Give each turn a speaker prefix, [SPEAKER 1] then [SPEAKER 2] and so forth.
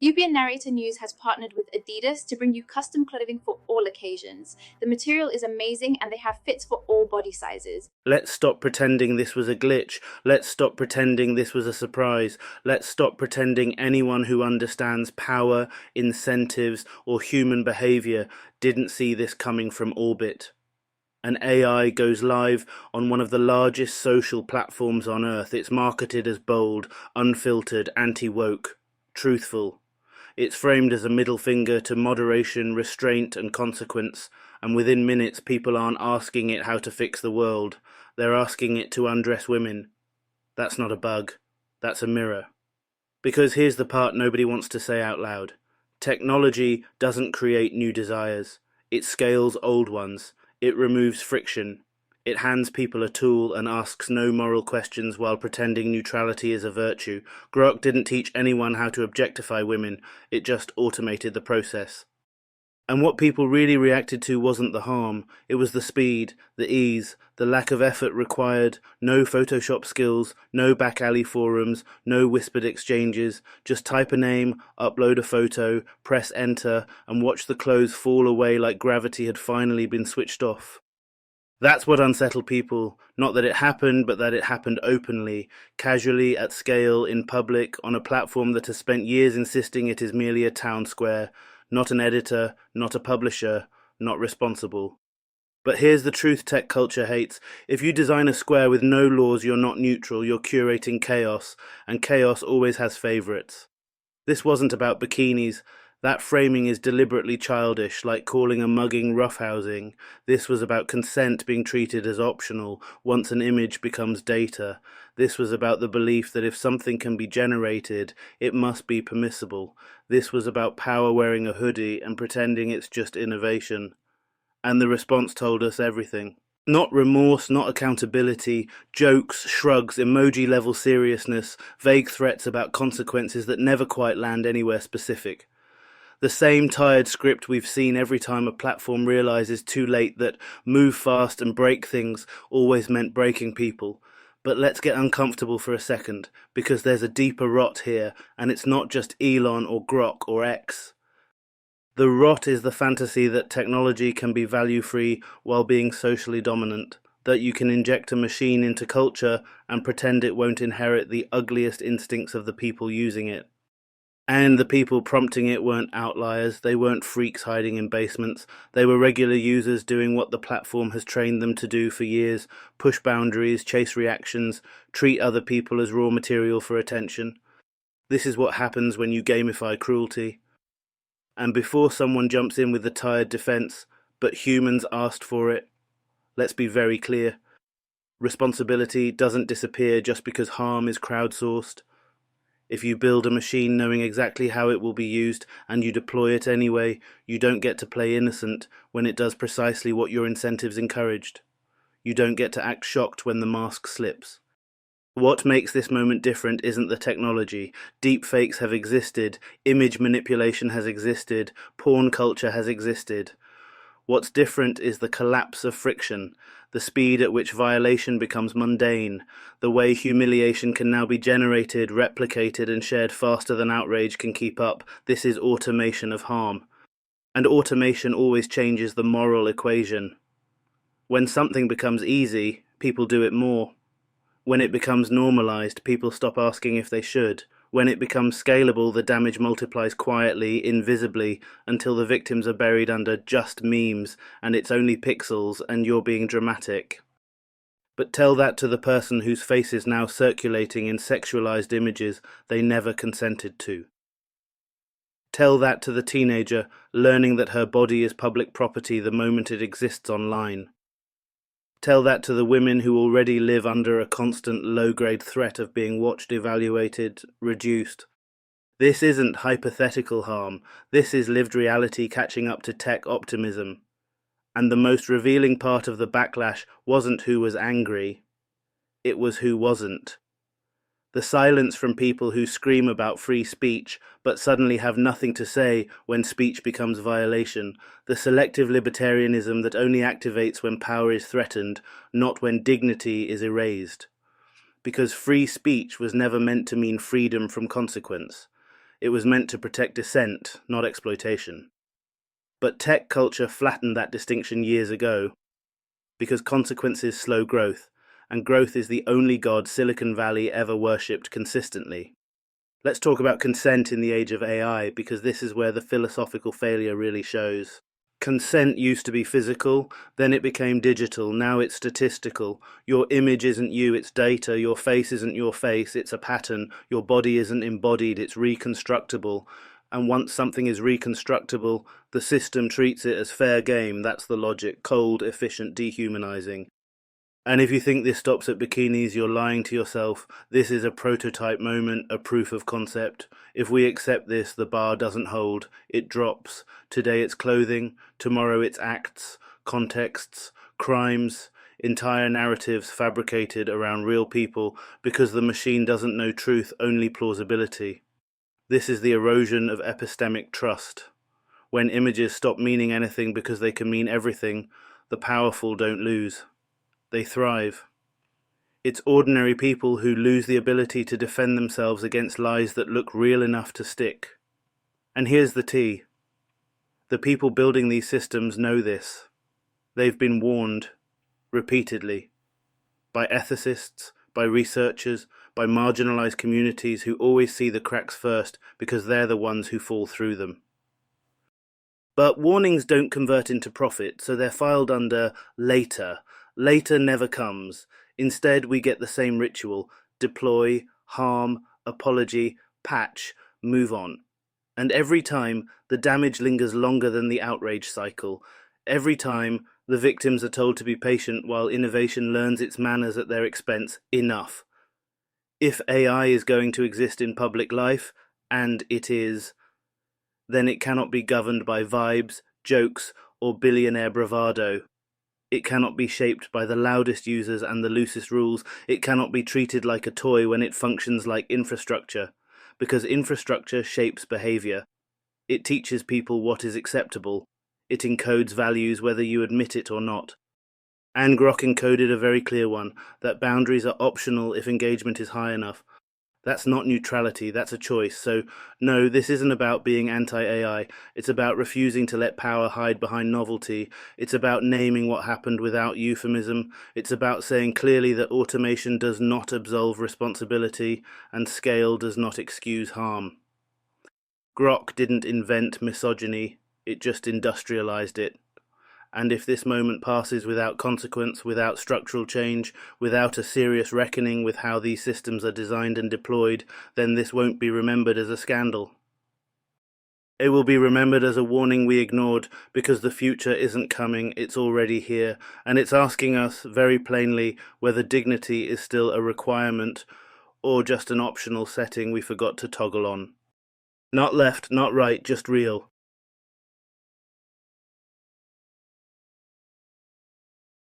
[SPEAKER 1] UPN Narrator News has partnered with Adidas to bring you custom clothing for all occasions. The material is amazing and they have fits for all body sizes.
[SPEAKER 2] Let's stop pretending this was a glitch. Let's stop pretending this was a surprise. Let's stop pretending anyone who understands power, incentives, or human behavior didn't see this coming from orbit. An AI goes live on one of the largest social platforms on Earth. It's marketed as bold, unfiltered, anti-woke, truthful. It's framed as a middle finger to moderation, restraint, and consequence, and within minutes people aren't asking it how to fix the world. They're asking it to undress women. That's not a bug. That's a mirror. Because here's the part nobody wants to say out loud. Technology doesn't create new desires. It scales old ones. It removes friction. It hands people a tool and asks no moral questions while pretending neutrality is a virtue. Grok didn't teach anyone how to objectify women. It just automated the process. And what people really reacted to wasn't the harm. It was the speed, the ease, the lack of effort required, no Photoshop skills, no back alley forums, no whispered exchanges. Just type a name, upload a photo, press enter, and watch the clothes fall away like gravity had finally been switched off. That's what unsettled people. Not that it happened, but that it happened openly, casually, at scale, in public, on a platform that has spent years insisting it is merely a town square. Not an editor, not a publisher, not responsible. But here's the truth tech culture hates. If you design a square with no laws, you're not neutral, you're curating chaos, and chaos always has favourites. This wasn't about bikinis. That framing is deliberately childish, like calling a mugging roughhousing. This was about consent being treated as optional once an image becomes data. This was about the belief that if something can be generated, it must be permissible. This was about power wearing a hoodie and pretending it's just innovation. And the response told us everything. Not remorse, not accountability, jokes, shrugs, emoji-level seriousness, vague threats about consequences that never quite land anywhere specific. The same tired script we've seen every time a platform realizes too late that move fast and break things always meant breaking people. But let's get uncomfortable for a second, because there's a deeper rot here, and it's not just Elon or Grok or X. The rot is the fantasy that technology can be value-free while being socially dominant, that you can inject a machine into culture and pretend it won't inherit the ugliest instincts of the people using it. And the people prompting it weren't outliers, they weren't freaks hiding in basements, they were regular users doing what the platform has trained them to do for years: push boundaries, chase reactions, treat other people as raw material for attention. This is what happens when you gamify cruelty. And before someone jumps in with the tired defense, but humans asked for it, let's be very clear. Responsibility doesn't disappear just because harm is crowdsourced. If you build a machine knowing exactly how it will be used and you deploy it anyway, you don't get to play innocent when it does precisely what your incentives encouraged. You don't get to act shocked when the mask slips. What makes this moment different isn't the technology. Deepfakes have existed, image manipulation has existed, porn culture has existed. What's different is the collapse of friction, the speed at which violation becomes mundane, the way humiliation can now be generated, replicated, and shared faster than outrage can keep up. This is automation of harm. And automation always changes the moral equation. When something becomes easy, people do it more. When it becomes normalized, people stop asking if they should. When it becomes scalable, the damage multiplies quietly, invisibly, until the victims are buried under just memes, and it's only pixels, and you're being dramatic. But tell that to the person whose face is now circulating in sexualized images they never consented to. Tell that to the teenager learning that her body is public property the moment it exists online. Tell that to the women who already live under a constant low-grade threat of being watched, evaluated, reduced. This isn't hypothetical harm. This is lived reality catching up to tech optimism. And the most revealing part of the backlash wasn't who was angry. It was who wasn't. The silence from people who scream about free speech but suddenly have nothing to say when speech becomes violation. The selective libertarianism that only activates when power is threatened, not when dignity is erased. Because free speech was never meant to mean freedom from consequence. It was meant to protect dissent, not exploitation. But tech culture flattened that distinction years ago, because consequences slow growth, and growth is the only god Silicon Valley ever worshipped consistently. Let's talk about consent in the age of AI, because this is where the philosophical failure really shows. Consent used to be physical, then it became digital, now it's statistical. Your image isn't you, it's data. Your face isn't your face, it's a pattern. Your body isn't embodied, it's reconstructible. And once something is reconstructible, the system treats it as fair game. That's the logic. Cold, efficient, dehumanizing. And if you think this stops at bikinis, you're lying to yourself. This is a prototype moment, a proof of concept. If we accept this, the bar doesn't hold. It drops. Today it's clothing, tomorrow it's acts, contexts, crimes, entire narratives fabricated around real people because the machine doesn't know truth, only plausibility. This is the erosion of epistemic trust. When images stop meaning anything because they can mean everything, the powerful don't lose. They thrive. It's ordinary people who lose the ability to defend themselves against lies that look real enough to stick. And here's the tea. The people building these systems know this. They've been warned, repeatedly, by ethicists, by researchers, by marginalized communities who always see the cracks first because they're the ones who fall through them. But warnings don't convert into profit, so they're filed under later. Later never comes. Instead, we get the same ritual: deploy, harm, apology, patch, move on. And every time, the damage lingers longer than the outrage cycle. Every time, the victims are told to be patient while innovation learns its manners at their expense. Enough. If AI is going to exist in public life, and it is, then it cannot be governed by vibes, jokes, or billionaire bravado. It cannot be shaped by the loudest users and the loosest rules. It cannot be treated like a toy when it functions like infrastructure, because infrastructure shapes behavior. It teaches people what is acceptable. It encodes values whether you admit it or not. And Grok encoded a very clear one, that boundaries are optional if engagement is high enough. That's not neutrality, that's a choice. So no, this isn't about being anti-AI. It's about refusing to let power hide behind novelty. It's about naming what happened without euphemism. It's about saying clearly that automation does not absolve responsibility and scale does not excuse harm. Grok didn't invent misogyny, it just industrialized it. And if this moment passes without consequence, without structural change, without a serious reckoning with how these systems are designed and deployed, then this won't be remembered as a scandal. It will be remembered as a warning we ignored, because the future isn't coming, it's already here, and it's asking us, very plainly, whether dignity is still a requirement or just an optional setting we forgot to toggle on. Not left, not right, just real.